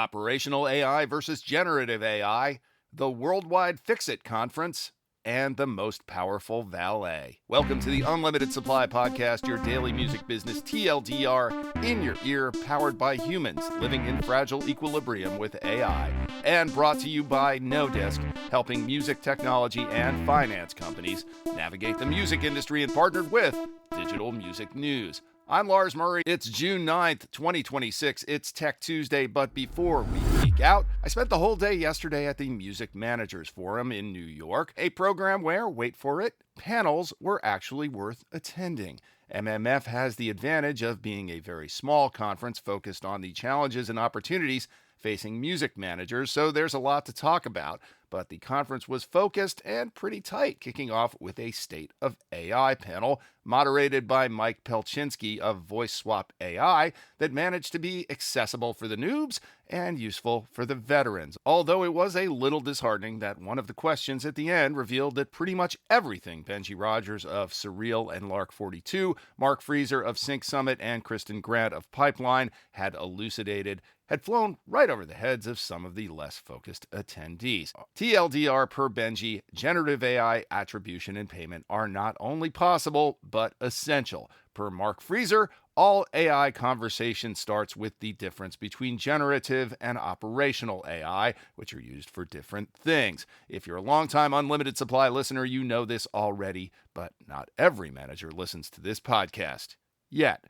operational AI versus generative AI, the worldwide Fixit conference, and the most powerful valet. Welcome to the Unlimited Supply Podcast, your daily music business TLDR in your ear, powered by humans living in fragile equilibrium with AI, and brought to you by No Disc, helping music technology and finance companies navigate the music industry, and partnered with Digital Music News. I'm Lars Murray. It's June 9th, 2026. It's Tech Tuesday, but before we geek out, I spent the whole day yesterday at the Music Managers Forum in New York, a program where, wait for it, panels were actually worth attending. MMF has the advantage of being a very small conference focused on the challenges and opportunities facing music managers, so there's a lot to talk about. But the conference was focused and pretty tight, kicking off with a State of AI panel moderated by Mike Pelczynski of Voice Swap AI that managed to be accessible for the noobs and useful for the veterans. Although it was a little disheartening that one of the questions at the end revealed that pretty much everything Benji Rogers of Surreal and Lark 42, Mark Freezer of Sync Summit, and Kristen Grant of Pipeline had elucidated had flown right over the heads of some of the less focused attendees. TLDR per Benji, generative AI attribution and payment are not only possible, but essential. Per Mark Freezer, all AI conversation starts with the difference between generative and operational AI, which are used for different things. If you're a longtime Unlimited Supply listener, you know this already, but not every manager listens to this podcast yet.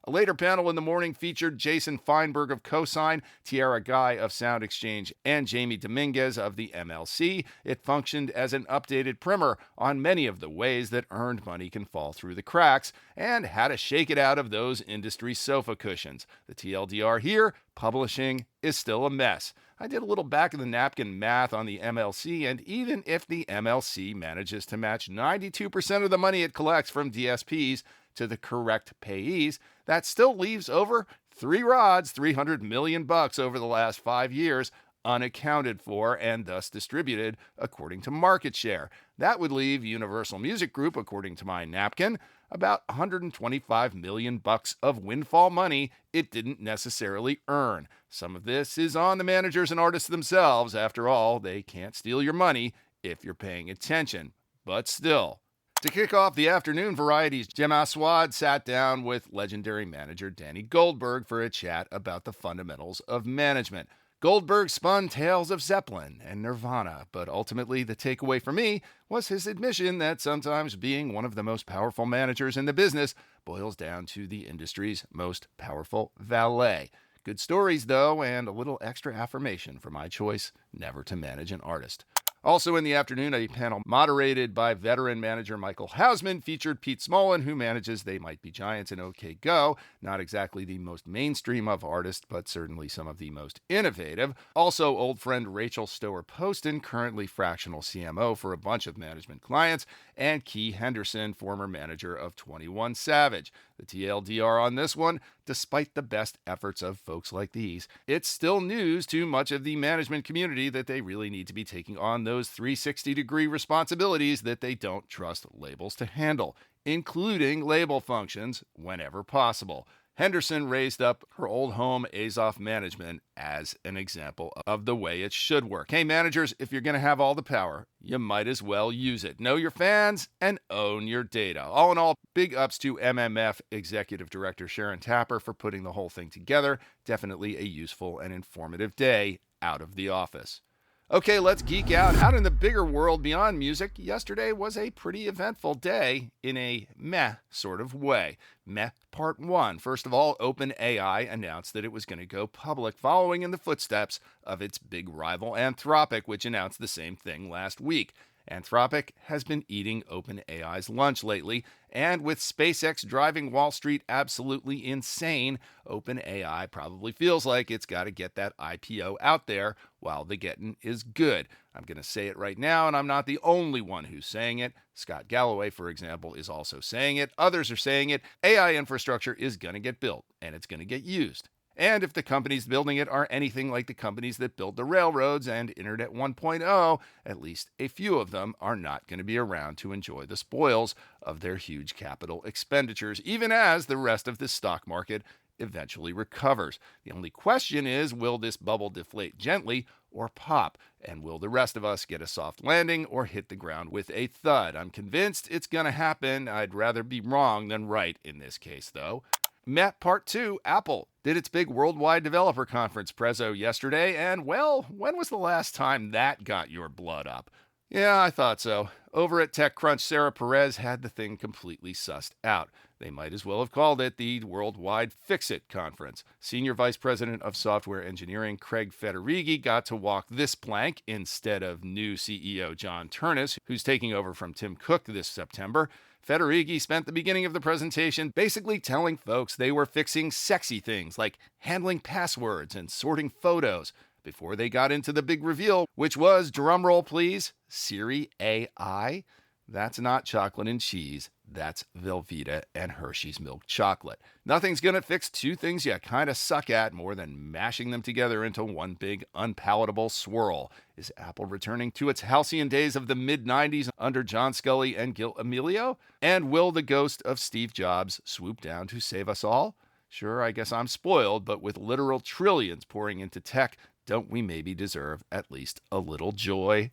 A later panel in the morning featured Jason Feinberg of Cosign, Tiara Guy of Sound Exchange, and Jamie Dominguez of the MLC. It functioned as an updated primer on many of the ways that earned money can fall through the cracks and how to shake it out of those industry sofa cushions. The TLDR here, publishing is still a mess. I did a little back-of-the-napkin math on the MLC, and even if the MLC manages to match 92% of the money it collects from DSPs to the correct payees, that still leaves over $300 million over the last 5 years unaccounted for and thus distributed according to market share. That would leave Universal Music Group, according to my napkin, about $125 million of windfall money it didn't necessarily earn. Some of this is on the managers and artists themselves. After all, they can't steal your money if you're paying attention. But still. To kick off the afternoon varieties, Jem Aswad sat down with legendary manager Danny Goldberg for a chat about the fundamentals of management. Goldberg spun tales of Zeppelin and Nirvana, but ultimately the takeaway for me was his admission that sometimes being one of the most powerful managers in the business boils down to the industry's most powerful valet. Good stories, though, and a little extra affirmation for my choice never to manage an artist. Also in the afternoon, a panel moderated by veteran manager Michael Hausman featured Pete Smolin, who manages They Might Be Giants and OK Go. Not exactly the most mainstream of artists, but certainly some of the most innovative. Also, old friend Rachael Stoewer Poston, currently fractional CMO for a bunch of management clients, and Kei Henderson, former manager of 21 Savage. The TLDR on this one, despite the best efforts of folks like these, it's still news to much of the management community that they really need to be taking on those 360-degree responsibilities that they don't trust labels to handle, including label functions whenever possible. Henderson raised up her old home Azov Management as an example of the way it should work. Hey managers, if you're going to have all the power, you might as well use it. Know your fans and own your data. All in all, big ups to MMF Executive Director Sharon Tapper for putting the whole thing together. Definitely a useful and informative day out of the office. Okay, let's geek out. Out in the bigger world beyond music, yesterday was a pretty eventful day in a meh sort of way. Meh part 1. First of all, OpenAI announced that it was going to go public, following in the footsteps of its big rival Anthropic, which announced the same thing last week. Anthropic has been eating OpenAI's lunch lately, and with SpaceX driving Wall Street absolutely insane, OpenAI probably feels like it's got to get that IPO out there while the getting is good. I'm going to say it right now, and I'm not the only one who's saying it. Scott Galloway, for example, is also saying it. Others are saying it. AI infrastructure is going to get built, and it's going to get used. And if the companies building it are anything like the companies that build the railroads and Internet 1.0, at least a few of them are not going to be around to enjoy the spoils of their huge capital expenditures, even as the rest of the stock market eventually recovers. The only question is, will this bubble deflate gently or pop? And will the rest of us get a soft landing or hit the ground with a thud? I'm convinced it's going to happen. I'd rather be wrong than right in this case, though. Met Part 2, Apple did its big worldwide developer conference prezzo yesterday, and well, when was the last time that got your blood up? Yeah, I thought so. Over at TechCrunch, Sarah Perez had the thing completely sussed out. They might as well have called it the Worldwide Fixit Conference. Senior Vice President of Software Engineering Craig Federighi got to walk this plank instead of new CEO John Turnus, who's taking over from Tim Cook this September. Federighi spent the beginning of the presentation basically telling folks they were fixing sexy things like handling passwords and sorting photos before they got into the big reveal, which was, drumroll please, Siri AI. That's not chocolate and cheese. That's Velveeta and Hershey's milk chocolate. Nothing's going to fix two things you kind of suck at more than mashing them together into one big unpalatable swirl. Is Apple returning to its halcyon days of the mid-90s under John Scully and Gil Amelio? And will the ghost of Steve Jobs swoop down to save us all? Sure, I guess I'm spoiled, but with literal trillions pouring into tech, don't we maybe deserve at least a little joy?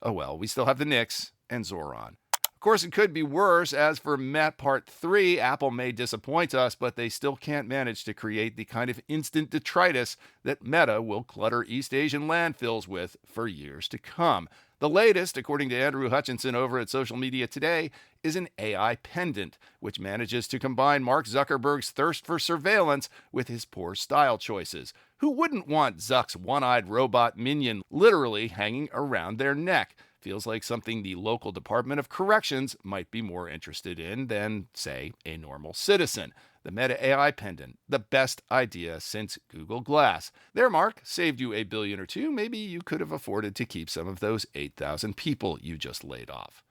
Oh well, we still have the Knicks and Zoran. Of course, it could be worse. As for Met Part 3, Apple may disappoint us, but they still can't manage to create the kind of instant detritus that Meta will clutter East Asian landfills with for years to come. The latest, according to Andrew Hutchinson over at Social Media Today, is an AI pendant, which manages to combine Mark Zuckerberg's thirst for surveillance with his poor style choices. Who wouldn't want Zuck's one-eyed robot minion literally hanging around their neck? Feels like something the local Department of Corrections might be more interested in than, say, a normal citizen. The Meta AI pendant, the best idea since Google Glass. There, Mark, saved you $1 billion or $2 billion. Maybe you could have afforded to keep some of those 8,000 people you just laid off.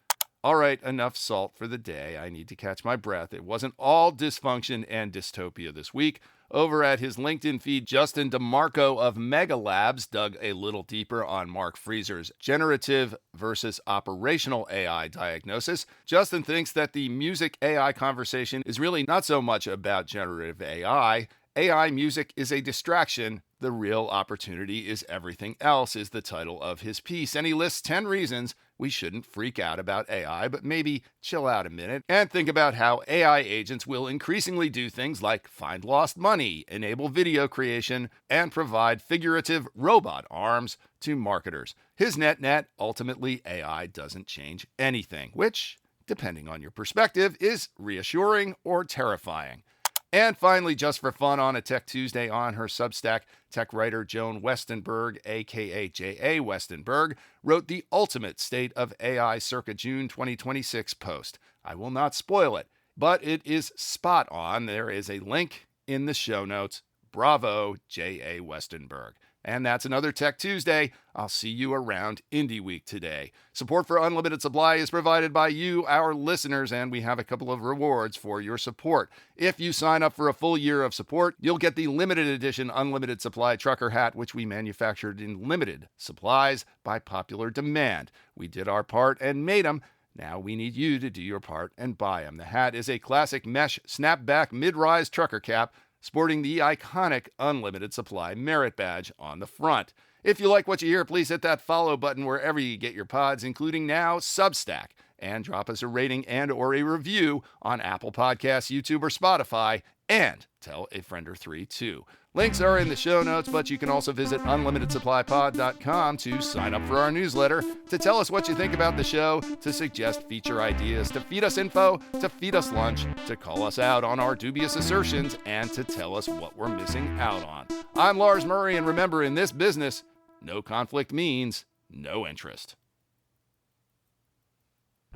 All right, enough salt for the day. I need to catch my breath. It wasn't all dysfunction and dystopia this week. Over at his LinkedIn feed, Justin DeMarco of Mega Labs dug a little deeper on Mark Frieser's generative versus operational AI diagnosis. Justin thinks that the music AI conversation is really not so much about generative AI. AI music is a distraction. The real opportunity is everything else, is the title of his piece. And he lists 10 reasons we shouldn't freak out about AI, but maybe chill out a minute and think about how AI agents will increasingly do things like find lost money, enable video creation, and provide figurative robot arms to marketers. His net, ultimately, AI doesn't change anything, which, depending on your perspective, is reassuring or terrifying. And finally, just for fun on a Tech Tuesday on her Substack, tech writer Joan Westenberg, a.k.a. J.A. Westenberg, wrote the ultimate State of AI circa June 2026 post. I will not spoil it, but it is spot on. There is a link in the show notes. Bravo, J.A. Westenberg. And that's another Tech Tuesday. I'll see you around Indie Week today. Support for Unlimited Supply is provided by you, our listeners, and we have a couple of rewards for your support. If you sign up for a full year of support, you'll get the limited edition Unlimited Supply trucker hat, which we manufactured in limited supplies by popular demand. We did our part and made them. Now we need you to do your part and buy them. The hat is a classic mesh snapback mid-rise trucker cap, sporting the iconic Unlimited Supply merit badge on the front. If you like what you hear, please hit that follow button wherever you get your pods, including now Substack, and drop us a rating and or a review on Apple Podcasts, YouTube, or Spotify, and tell a friend or three too. Links are in the show notes, but you can also visit unlimitedsupplypod.com to sign up for our newsletter, to tell us what you think about the show, to suggest feature ideas, to feed us info, to feed us lunch, to call us out on our dubious assertions, and to tell us what we're missing out on. I'm Lars Murray, and remember, in this business, no conflict means no interest.